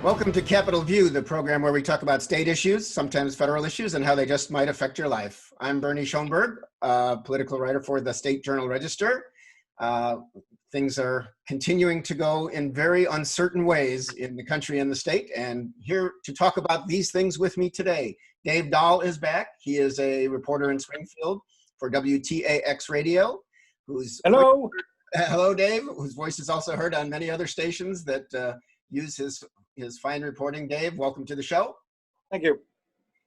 Welcome to Capitol View, the program where we talk about state issues, sometimes federal issues, and how they just might affect your life. I'm Bernie Schoenberg, political writer for the State Journal-Register. Things are continuing to go in very uncertain ways in the country and the state, and here to talk about these things with me today, Dave Dahl is back. He is a reporter in Springfield for WTAX Radio. Hello. Hello, Dave, whose voice is also heard on many other stations that use his fine reporting. Dave, welcome to the show. Thank you.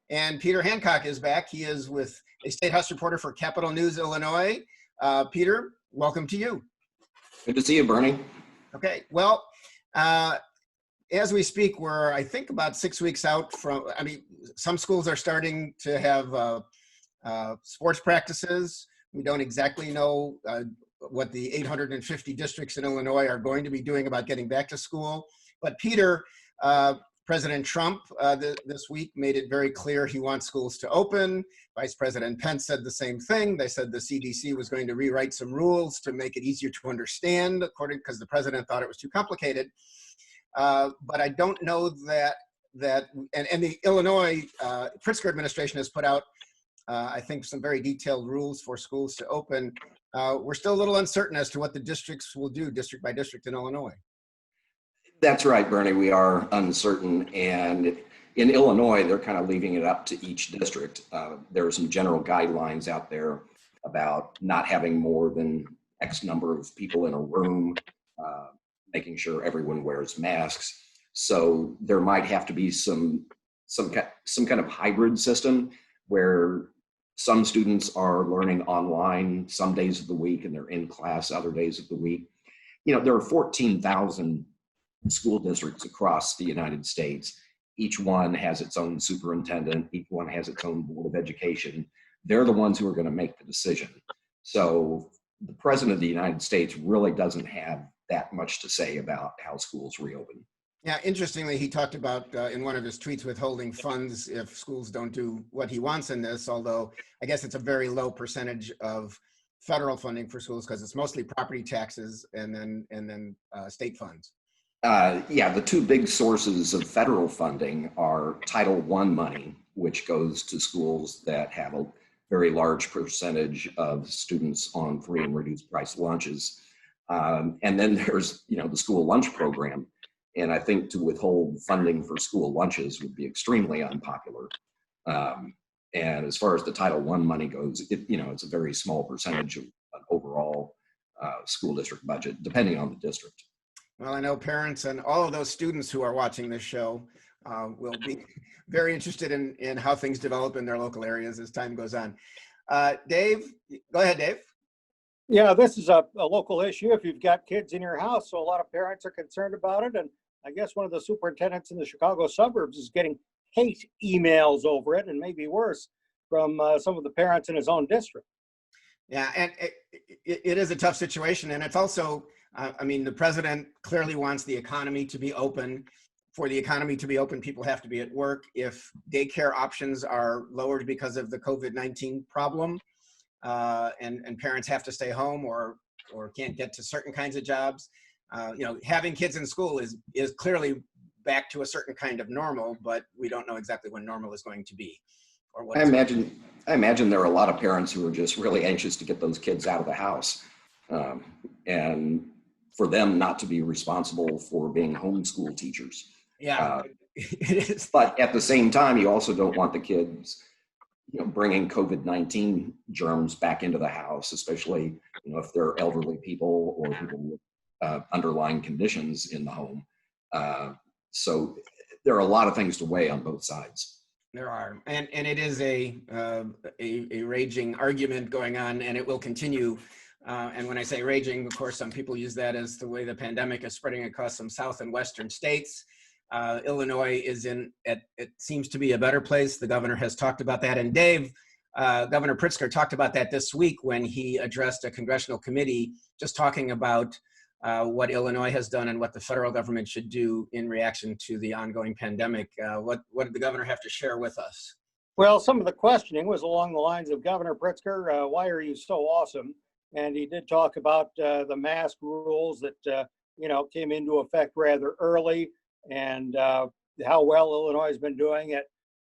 And Peter Hancock is back. He is with a State House reporter for Capitol News, Illinois. Peter, welcome to you. Good to see you, Bernie. Okay, well, as we speak, we're, I think, about 6 weeks out from, some schools are starting to have sports practices. We don't exactly know what the 850 districts in Illinois are going to be doing about getting back to school. But Peter, President Trump this week made it very clear he wants schools to open. Vice President Pence said the same thing. They said the CDC was going to rewrite some rules to make it easier to understand, because the president thought it was too complicated. But I don't know that the Illinois Pritzker administration has put out, I think, some very detailed rules for schools to open. We're still a little uncertain as to what the districts will do, district by district in Illinois. That's right, Bernie. We are uncertain. And in Illinois, they're kind of leaving it up to each district. There are some general guidelines out there about not having more than X number of people in a room, making sure everyone wears masks. So there might have to be some kind of hybrid system where some students are learning online some days of the week and they're in class other days of the week. You know, there are 14,000 school districts across the United States. Each one has its own superintendent. Each one has its own board of education. They're the ones who are going to make the decision. So the president of the United States really doesn't have that much to say about how schools reopen. Yeah, interestingly, he talked about in one of his tweets withholding funds if schools don't do what he wants in this, although I guess it's a very low percentage of federal funding for schools because it's mostly property taxes and then state funds. Yeah, the two big sources of federal funding are Title I money, which goes to schools that have a very large percentage of students on free and reduced price lunches. And then there's, the school lunch program. And I think to withhold funding for school lunches would be extremely unpopular. And as far as the Title I money goes, it's a very small percentage of an overall school district budget, depending on the district. Well, I know parents and all of those students who are watching this show will be very interested in how things develop in their local areas as time goes on. Dave, go ahead, Dave. Yeah, this is a local issue if you've got kids in your house, so a lot of parents are concerned about it. And I guess one of the superintendents in the Chicago suburbs is getting hate emails over it, and maybe worse, from some of the parents in his own district. Yeah, and it is a tough situation. And it's also, the president clearly wants the economy to be open. For the economy to be open, people have to be at work. If daycare options are lowered because of the COVID-19 problem, and parents have to stay home or can't get to certain kinds of jobs, having kids in school is clearly back to a certain kind of normal, but we don't know exactly when normal is going to be. Or what I imagine there are a lot of parents who are just really anxious to get those kids out of the house, and for them not to be responsible for being homeschool teachers. Yeah, it is. But at the same time, you also don't want the kids, bringing COVID-19 germs back into the house, especially, if there are elderly people or people with underlying conditions in the home. So there are a lot of things to weigh on both sides. There are, and it is a raging argument going on, and it will continue. And when I say raging, of course, some people use that as the way the pandemic is spreading across some south and western states. Illinois is it seems to be a better place. The governor has talked about that. And Dave, Governor Pritzker talked about that this week when he addressed a congressional committee, just talking about what Illinois has done and what the federal government should do in reaction to the ongoing pandemic. What did the governor have to share with us? Well, some of the questioning was along the lines of, Governor Pritzker, why are you so awesome? And he did talk about the mask rules that, came into effect rather early. and how well Illinois has been doing at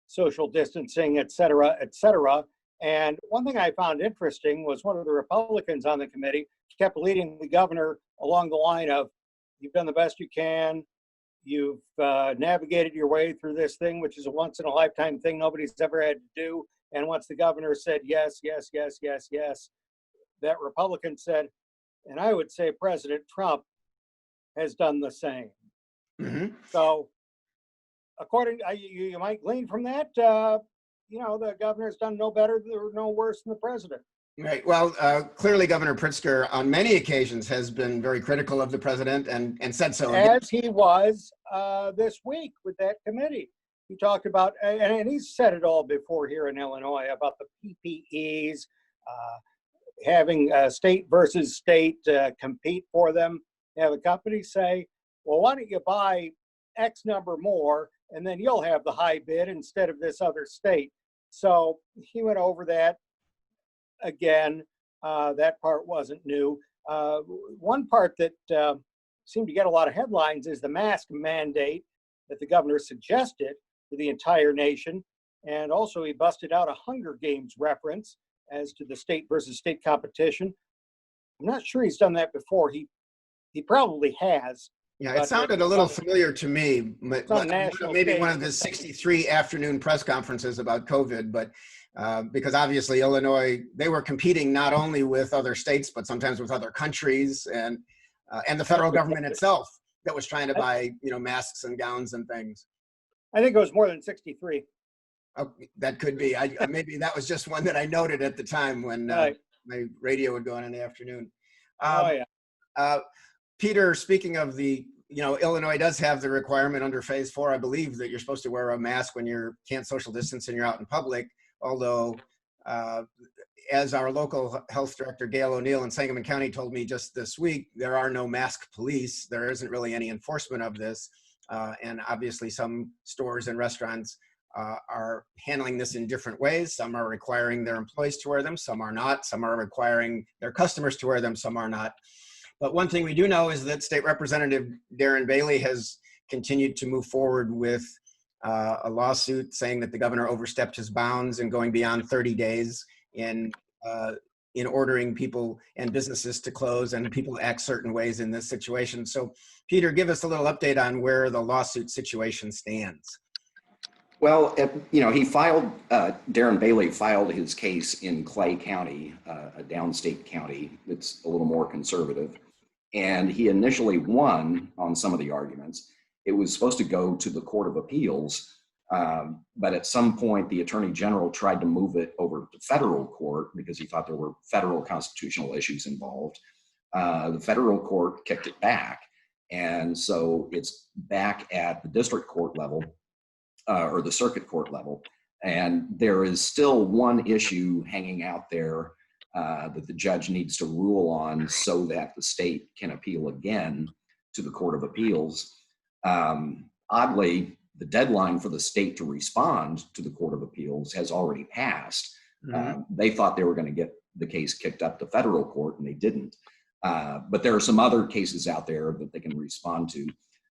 social distancing, et cetera, et cetera. And one thing I found interesting was one of the Republicans on the committee kept leading the governor along the line of, you've done the best you can. You've navigated your way through this thing, which is a once in a lifetime thing nobody's ever had to do. And once the governor said yes, yes, yes, yes, yes, that Republican said, and I would say President Trump has done the same. Mm-hmm. So according, you might glean from that, the governor's done no better or no worse than the president. Right. Well, clearly Governor Pritzker on many occasions has been very critical of the president and said so. As he was this week with that committee. He talked about, and he's said it all before here in Illinois, about the PPEs, having state versus state compete for them. Have a company say, well, why don't you buy X number more, and then you'll have the high bid instead of this other state. So he went over that again. That part wasn't new. One part that seemed to get a lot of headlines is the mask mandate that the governor suggested for the entire nation. And also he busted out a Hunger Games reference as to the state versus state competition. I'm not sure he's done that before. He probably has. Yeah, it sounded a little familiar to me. Maybe one of the 63 afternoon press conferences about COVID, but because obviously Illinois, they were competing not only with other states, but sometimes with other countries and the federal government itself that was trying to buy, masks and gowns and things. I think it was more than 63. Oh, that could be. Maybe that was just one that I noted at the time when Right. my radio would go on in the afternoon. Oh, yeah. Peter, speaking of Illinois does have the requirement under phase 4, I believe, that you're supposed to wear a mask when you can't social distance and you're out in public. Although, as our local health director, Gail O'Neill in Sangamon County told me just this week, there are no mask police. There isn't really any enforcement of this. And obviously some stores and restaurants are handling this in different ways. Some are requiring their employees to wear them, some are not. Some are requiring their customers to wear them, some are not. But one thing we do know is that State Representative Darren Bailey has continued to move forward with a lawsuit saying that the governor overstepped his bounds and going beyond 30 days in ordering people and businesses to close and people to act certain ways in this situation. So, Peter, give us a little update on where the lawsuit situation stands. Well, he filed, Darren Bailey filed his case in Clay County, a downstate county that's a little more conservative. And he initially won on some of the arguments. It was supposed to go to the Court of Appeals, but at some point the Attorney General tried to move it over to federal court because he thought there were federal constitutional issues involved. The federal court kicked it back. And so it's back at the district court level, or the circuit court level. And there is still one issue hanging out there that the judge needs to rule on so that the state can appeal again to the Court of Appeals. Oddly, the deadline for the state to respond to the Court of Appeals has already passed. Mm-hmm. They thought they were going to get the case kicked up to federal court, and they didn't. But there are some other cases out there that they can respond to.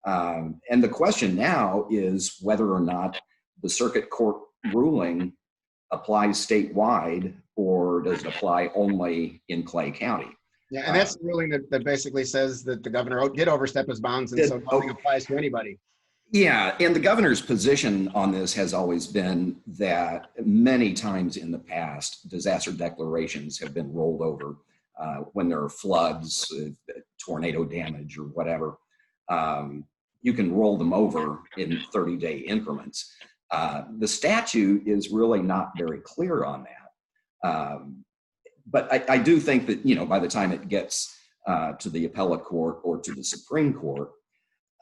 And the question now is whether or not the circuit court ruling applies statewide, or does it apply only in Clay County? Yeah, and that's the ruling that basically says that the governor did overstep his bounds, and so nothing applies to anybody. Yeah, and the governor's position on this has always been that many times in the past, disaster declarations have been rolled over when there are floods, tornado damage, or whatever. You can roll them over in 30-day increments. The statute is really not very clear on that. But I do think that, by the time it gets to the appellate court or to the Supreme Court,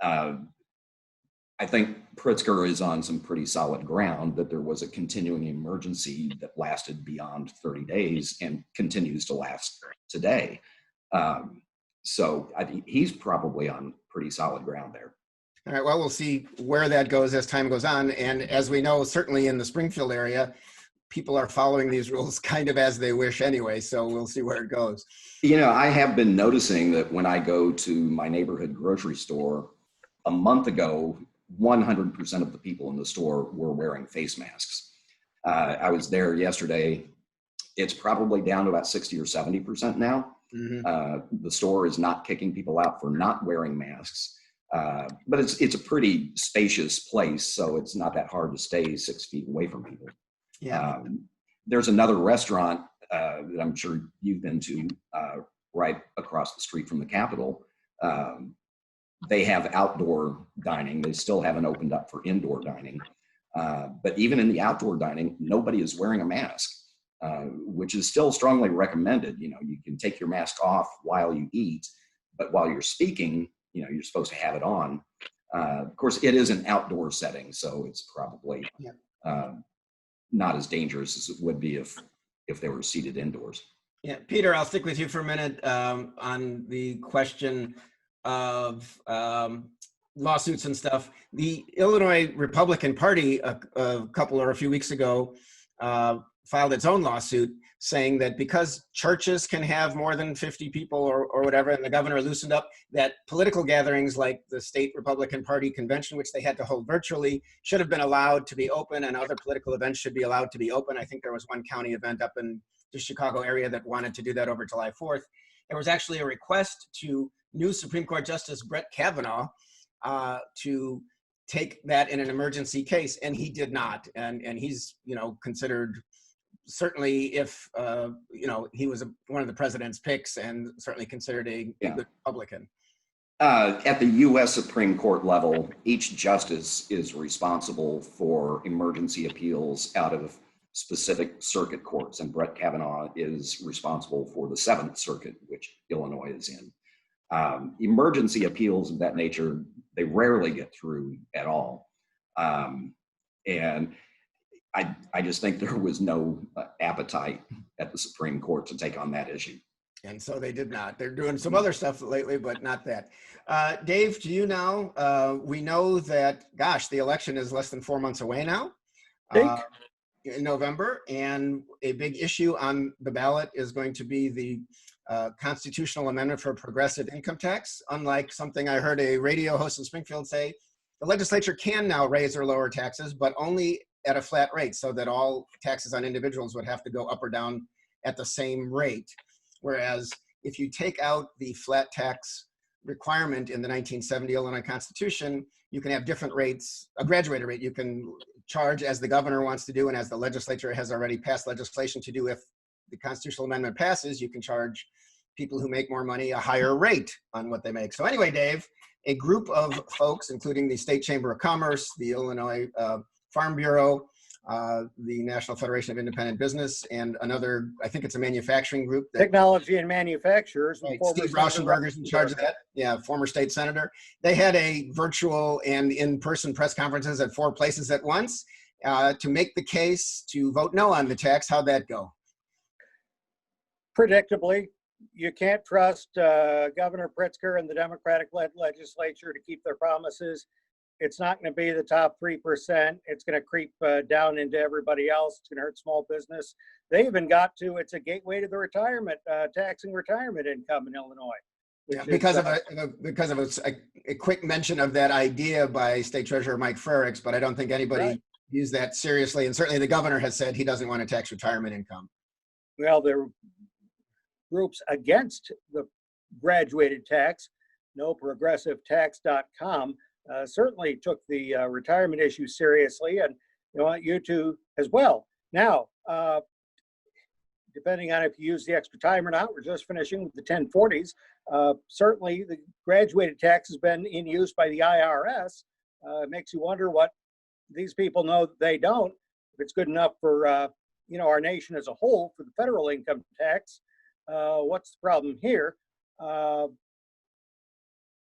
I think Pritzker is on some pretty solid ground that there was a continuing emergency that lasted beyond 30 days and continues to last today. So I think he's probably on pretty solid ground there. All right, well, we'll see where that goes as time goes on. And as we know, certainly in the Springfield area, people are following these rules kind of as they wish anyway. So we'll see where it goes. I have been noticing that when I go to my neighborhood grocery store, a month ago, 100% of the people in the store were wearing face masks. I was there yesterday. It's probably down to about 60 or 70% now. The store is not kicking people out for not wearing masks, but it's a pretty spacious place, so it's not that hard to stay 6 feet away from people. Yeah. There's another restaurant that I'm sure you've been to right across the street from the Capitol. They have outdoor dining. They still haven't opened up for indoor dining. But even in the outdoor dining, nobody is wearing a mask, which is still strongly recommended. You know, you can take your mask off while you eat, but while you're speaking, you know, you're supposed to have it on. Of course, it is an outdoor setting, so it's probably not as dangerous as it would be if they were seated indoors. Yeah, Peter, I'll stick with you for a minute on the question of lawsuits and stuff. The Illinois Republican Party a few weeks ago filed its own lawsuit saying that because churches can have more than 50 people or whatever, and the governor loosened up, that political gatherings like the state Republican Party convention, which they had to hold virtually, should have been allowed to be open, and other political events should be allowed to be open. I think there was one county event up in the Chicago area that wanted to do that over July 4th. There was actually a request to new Supreme Court Justice Brett Kavanaugh to take that in an emergency case, and he did not. And he's, you know, considered, certainly if, you know, he was one of the president's picks, and certainly considered a good Republican. At the U.S. Supreme Court level, each justice is responsible for emergency appeals out of specific circuit courts, and Brett Kavanaugh is responsible for the 7th Circuit, which Illinois is in. Emergency appeals of that nature, they rarely get through at all. And I just think there was no appetite at the Supreme Court to take on that issue. And so they did not. They're doing some other stuff lately, but not that. Dave, do you know, we know that, gosh, the election is less than 4 months away now. In November, and a big issue on the ballot is going to be the constitutional amendment for a progressive income tax. Unlike something I heard a radio host in Springfield say, the legislature can now raise or lower taxes, but only at a flat rate, so that all taxes on individuals would have to go up or down at the same rate. Whereas if you take out the flat tax requirement in the 1970 Illinois Constitution, you can have different rates, a graduated rate. You can charge as the governor wants to do, and as the legislature has already passed legislation to do. If the constitutional amendment passes, you can charge people who make more money a higher rate on what they make. So anyway, Dave, a group of folks, including the State Chamber of Commerce, the Illinois Farm Bureau, the National Federation of Independent Business, and another, I think it's a manufacturing group. Technology and Manufacturers. Right, Steve Rauschenberger's in charge of that. Yeah, former state senator. They had a virtual and in-person press conferences at 4 places at once to make the case to vote no on the tax. How'd that go? Predictably, you can't trust Governor Pritzker and the Democratic-led legislature to keep their promises. It's not going to be the top 3%. It's going to creep down into everybody else. It's going to hurt small business. They even got to, it's a gateway to the retirement, taxing retirement income in Illinois. Yeah, because of a quick mention of that idea by State Treasurer Mike Frerichs, but I don't think anybody used that seriously. And certainly the governor has said he doesn't want to tax retirement income. Well, there are groups against the graduated tax, noprogressivetax.com, certainly took the retirement issue seriously, and they want you to as well. Now, depending on if you use the extra time or not, we're just finishing with the 1040s. Certainly, the graduated tax has been in use by the IRS. It makes you wonder what these people know that they don't. If it's good enough for our nation as a whole for the federal income tax, what's the problem here?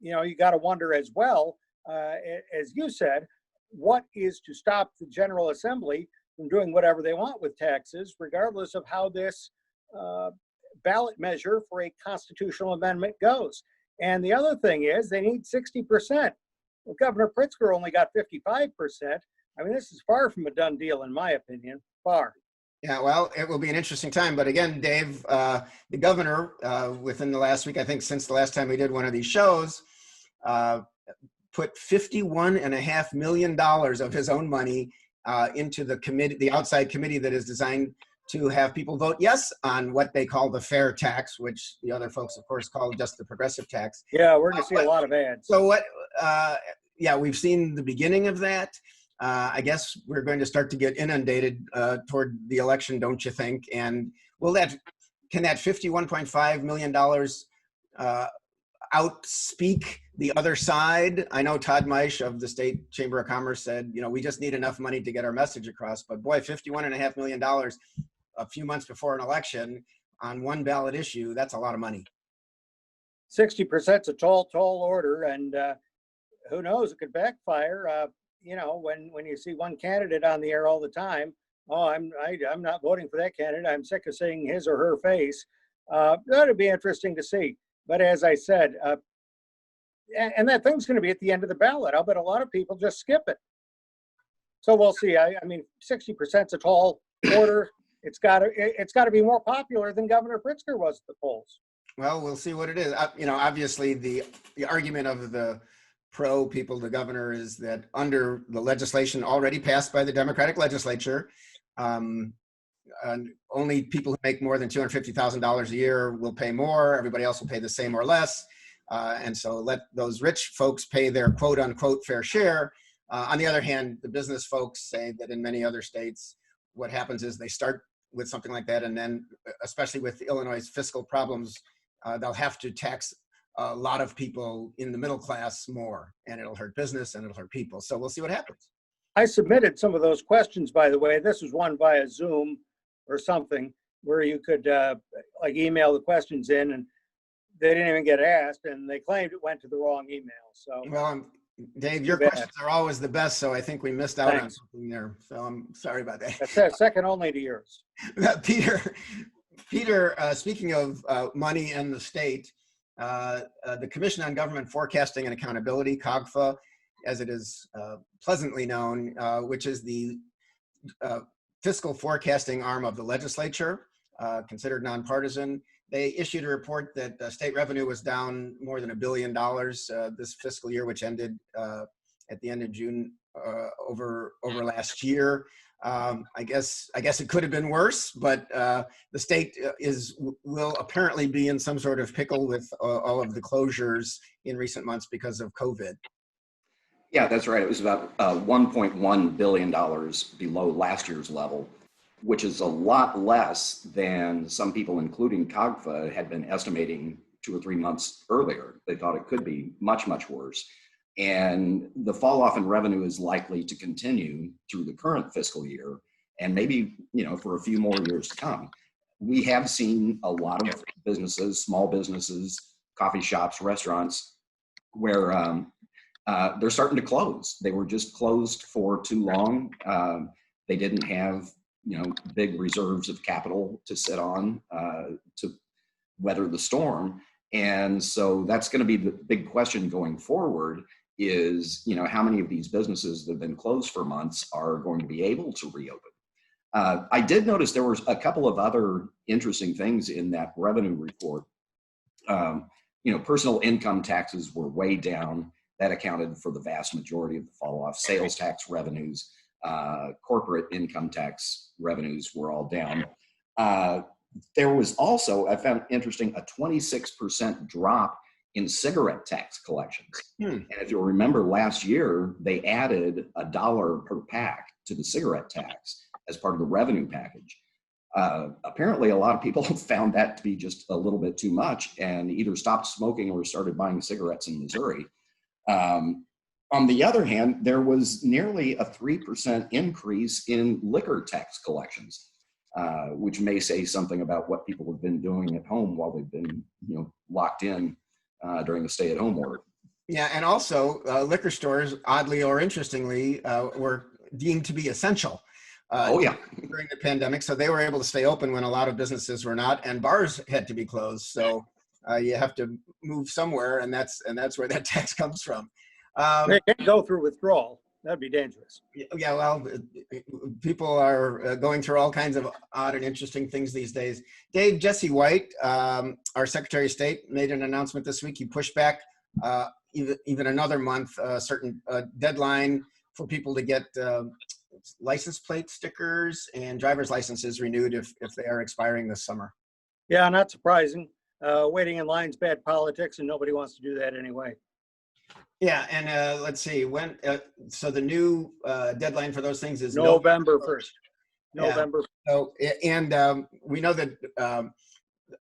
You got to wonder as well. As you said, what is to stop the General Assembly from doing whatever they want with taxes, regardless of how this ballot measure for a constitutional amendment goes? And the other thing is they need 60%. Well, Governor Pritzker only got 55%. I mean, this is far from a done deal, in my opinion, far. Yeah, well, it will be an interesting time. But again, Dave, the governor, within the last week, I think since the last time we did one of these shows, put $51.5 million of his own money into the committee, the outside committee that is designed to have people vote yes on what they call the fair tax, which the other folks, of course, call just the progressive tax. Yeah, we're going to see a lot of ads. So what? Yeah, we've seen the beginning of that. I guess we're going to start to get inundated toward the election, don't you think? And can that $51.5 million outspeak the other side? I know Todd Meisch of the State Chamber of Commerce said, we just need enough money to get our message across. But boy, $51.5 million a few months before an election on one ballot issue, that's a lot of money. 60% is a tall order, and who knows, it could backfire. When you see one candidate on the air all the time, I'm not voting for that candidate. I'm sick of seeing his or her face. That'd be interesting to see. But as I said, and that thing's going to be at the end of the ballot. I'll bet a lot of people just skip it. So we'll see. I mean, 60% is a tall order. It's got to be more popular than Governor Pritzker was at the polls. Well, we'll see what it is. Obviously, the argument of the pro people, the governor, is that under the legislation already passed by the Democratic legislature, and only people who make more than $250,000 a year will pay more. Everybody else will pay the same or less. And so let those rich folks pay their quote unquote fair share. On the other hand, the business folks say that in many other states, what happens is they start with something like that. And then, especially with Illinois' fiscal problems, they'll have to tax a lot of people in the middle class more, and it'll hurt business and it'll hurt people. So we'll see what happens. I submitted some of those questions, by the way. This was one via Zoom or something where you could email the questions in, and they didn't even get asked, and they claimed it went to the wrong email. So, well, Dave, your questions are always the best, so I think we missed out on something there. So I'm sorry about that. That's second only to yours. Peter, speaking of money and the state, the Commission on Government Forecasting and Accountability, COGFA, as it is pleasantly known, which is the fiscal forecasting arm of the legislature, considered nonpartisan. They issued a report that state revenue was down more than $1 billion this fiscal year, which ended at the end of June over last year. I guess it could have been worse, but the state will apparently be in some sort of pickle with all of the closures in recent months because of COVID. Yeah, that's right. It was about $1.1 billion below last year's level, which is a lot less than some people, including COGFA, had been estimating 2 or 3 months earlier. They thought it could be much, much worse. And the fall off in revenue is likely to continue through the current fiscal year and maybe, for a few more years to come. We have seen a lot of businesses, small businesses, coffee shops, restaurants, where they're starting to close. They were just closed for too long. They didn't have, big reserves of capital to sit on to weather the storm. And so that's going to be the big question going forward is, how many of these businesses that have been closed for months are going to be able to reopen? I did notice there was a couple of other interesting things in that revenue report. Personal income taxes were way down. That accounted for the vast majority of the fall off. Sales tax revenues, corporate income tax revenues were all down. There was also, I found interesting, a 26% drop in cigarette tax collections. And if you'll remember last year, they added $1 per pack to the cigarette tax as part of the revenue package. Apparently, a lot of people found that to be just a little bit too much and either stopped smoking or started buying cigarettes in Missouri. On the other hand, there was nearly a 3% increase in liquor tax collections, which may say something about what people have been doing at home while they've been, locked in during the stay-at-home order. Yeah, and also liquor stores, oddly or interestingly, were deemed to be essential. During the pandemic, so they were able to stay open when a lot of businesses were not, and bars had to be closed. So you have to move somewhere, and that's where that tax comes from. They can't go through withdrawal. That'd be dangerous. Yeah, well, people are going through all kinds of odd and interesting things these days. Dave, Jesse White, our Secretary of State, made an announcement this week. He pushed back even another month, a certain deadline for people to get license plate stickers and driver's licenses renewed if they are expiring this summer. Yeah, not surprising. Waiting in line's bad politics, and nobody wants to do that anyway. Yeah, and let's see when. So the new deadline for those things is November 1st. Yeah. November. So and we know that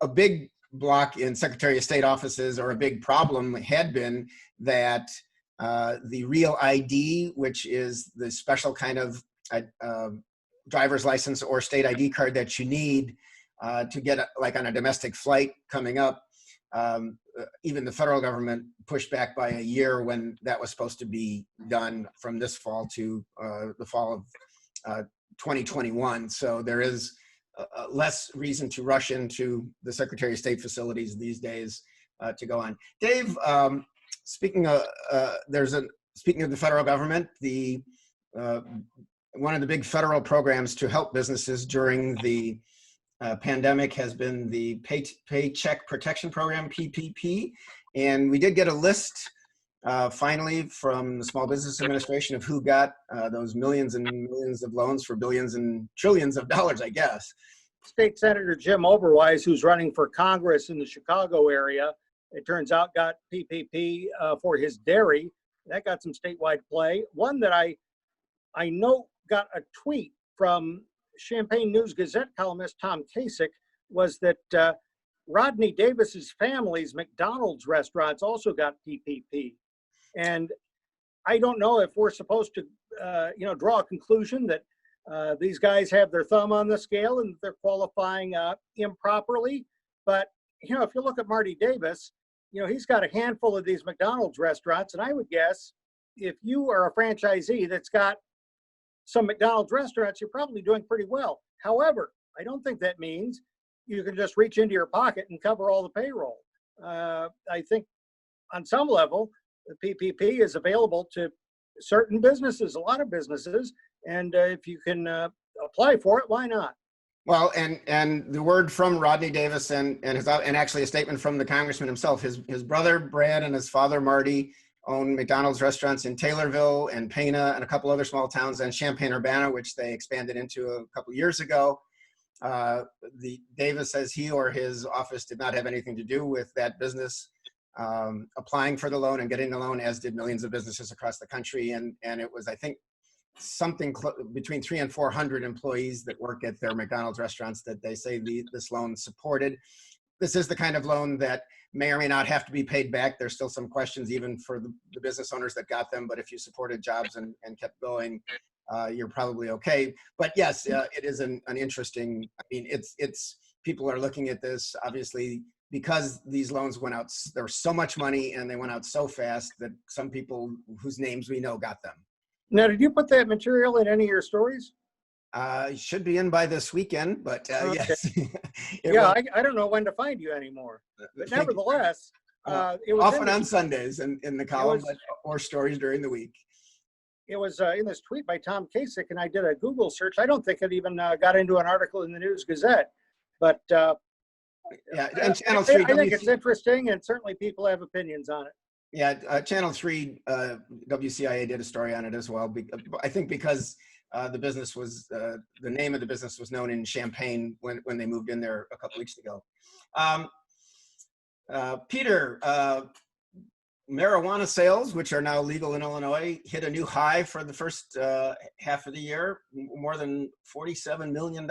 a big block in Secretary of State offices, or a big problem, had been that the real ID, which is the special kind of driver's license or state ID card that you need to get like on a domestic flight coming up. Even the federal government pushed back by a year when that was supposed to be done from this fall to the fall of 2021. So there is less reason to rush into the Secretary of State facilities these days to go on. Dave, speaking of the federal government, one of the big federal programs to help businesses during the pandemic has been the Paycheck Protection Program, PPP. And we did get a list finally from the Small Business Administration of who got those millions and millions of loans for billions and trillions of dollars, I guess. State Senator Jim Oberweis, who's running for Congress in the Chicago area, it turns out got PPP for his dairy. That got some statewide play. One that I know got a tweet from Champaign News-Gazette columnist Tom Kasich was that Rodney Davis's family's McDonald's restaurants also got PPP. And I don't know if we're supposed to, draw a conclusion that these guys have their thumb on the scale and they're qualifying improperly. But, if you look at Marty Davis, he's got a handful of these McDonald's restaurants. And I would guess if you are a franchisee that's got some McDonald's restaurants, you're probably doing pretty well. However, I don't think that means you can just reach into your pocket and cover all the payroll. I think on some level, the PPP is available to certain businesses, a lot of businesses, and if you can apply for it, why not? Well, and the word from Rodney Davis and actually a statement from the congressman himself. His brother Brad and his father Marty own McDonald's restaurants in Taylorville and Pana and a couple other small towns, and Champaign-Urbana, which they expanded into a couple years ago. The Davis says he or his office did not have anything to do with that business applying for the loan and getting the loan, as did millions of businesses across the country. And it was, I think, something between 300 and 400 employees that work at their McDonald's restaurants that they say this loan supported. This is the kind of loan that may or may not have to be paid back. There's still some questions even for the business owners that got them, but if you supported jobs and kept going, you're probably okay. But yes, it is an interesting, it's people are looking at this, obviously, because these loans went out, there's so much money and they went out so fast that some people whose names we know got them. Now, did you put that material in any of your stories? Should be in by this weekend, but Okay. Yes. I don't know when to find you anymore. But nevertheless, it was often on Sundays in the column, or stories during the week. It was in this tweet by Tom Kasich, and I did a Google search. I don't think it even got into an article in the News-Gazette, but and Channel 3. I think it's interesting, and certainly people have opinions on it. Yeah, Channel 3, WCIA did a story on it as well. I think because the business was, the name of the business was known in Champaign when they moved in there a couple weeks ago. Peter, marijuana sales, which are now legal in Illinois, hit a new high for the first half of the year, more than $47 million.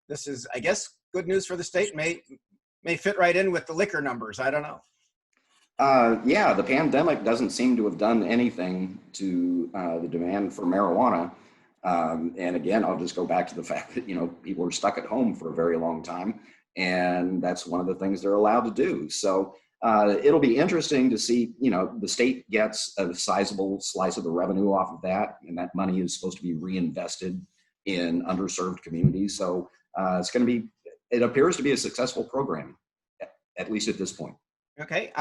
This is, I guess, good news for the state. May fit right in with the liquor numbers. I don't know. Yeah, the pandemic doesn't seem to have done anything to the demand for marijuana. And again, I'll just go back to the fact that, people are stuck at home for a very long time, and that's one of the things they're allowed to do. So it'll be interesting to see, the state gets a sizable slice of the revenue off of that, and that money is supposed to be reinvested in underserved communities. So it appears to be a successful program, at least at this point. Okay.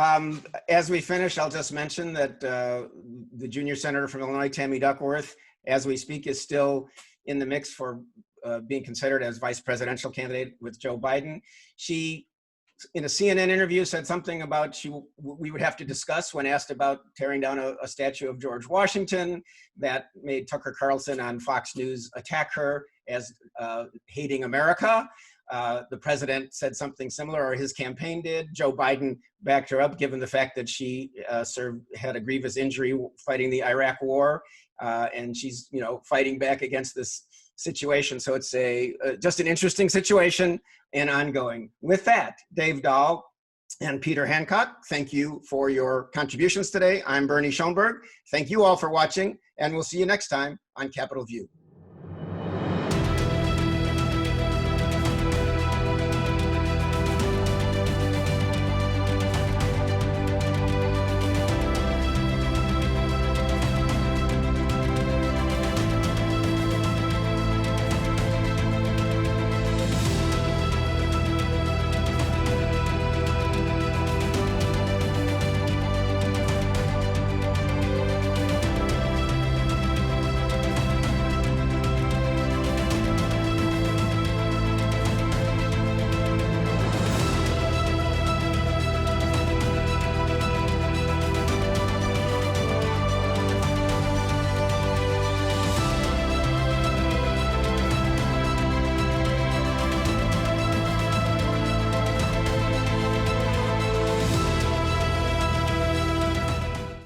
As we finish, I'll just mention that the junior senator from Illinois, Tammy Duckworth, as we speak, is still in the mix for being considered as vice presidential candidate with Joe Biden. She in a CNN interview said something about we would have to discuss when asked about tearing down a statue of George Washington. That made Tucker Carlson on Fox News attack her as hating America. The president said something similar, or his campaign did. Joe Biden backed her up, given the fact that she had a grievous injury fighting the Iraq War, and she's fighting back against this situation. So it's just an interesting situation and ongoing. With that, Dave Dahl and Peter Hancock, thank you for your contributions today. I'm Bernie Schoenberg. Thank you all for watching, and we'll see you next time on Capitol View.